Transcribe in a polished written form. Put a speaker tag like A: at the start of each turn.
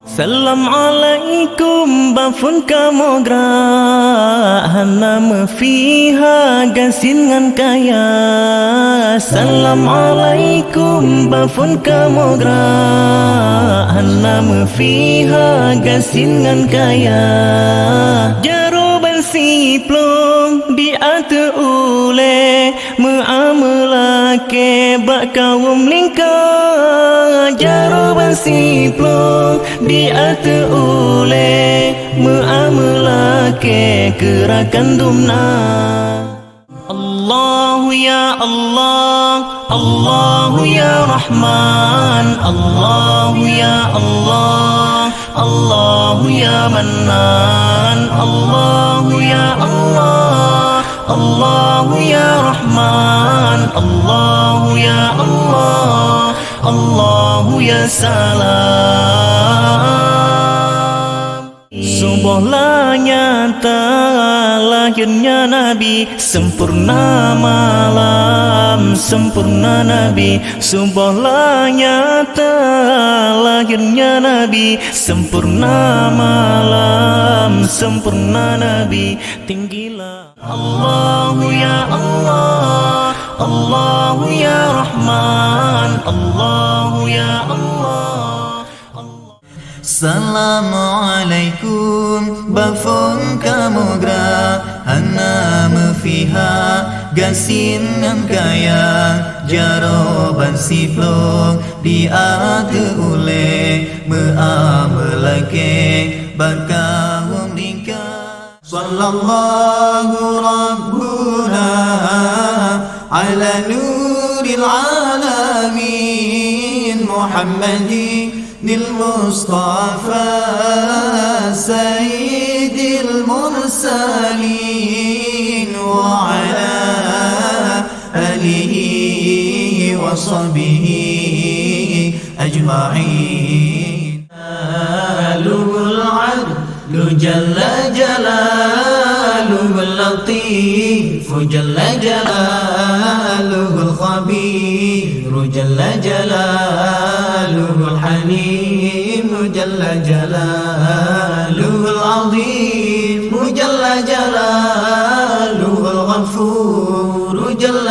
A: Salam alaikum bafun kamogra hanam fiha gasin ngan kaya. Salam alaikum bafun kamogra hanam fiha gasin ngan kaya. Jaruban siplong di atu ule muamalah ke bak kaum lingkar. Jaruban siplong di atu ule muamalah ke gerakan dumna. Allahu ya Allah, Allahu ya Rahman, Allahu ya Allah, Allahu ya Mannan, Allahu ya Allah, Allahu ya Rahman, Allahu ya Allah, Allahu ya Salam. Subhanallah nyata lahirnya Nabi, sempurna malam sempurna Nabi. Subhanallah nyata lahirnya Nabi, sempurna malam sempurna Nabi. Tinggilah Allahu ya Allah, Allahu ya Rahman, Allahu ya Allah.
B: Assalamualaikum bafun kamogra hanam fiha gasin ngan kaya. Jaroban siplong di atu ule muamalake bakawum nikah. Sallallahu rabbuna ala nuril alamin Muhammadin للمصطفى سيد المرسلين وعلى آله وصحبه أجمعين. له العدل جل جلاله اللطيف جل جلاله الخبير جل جلاله الحليم جل جلاله العظيم جل جلاله الغفور جل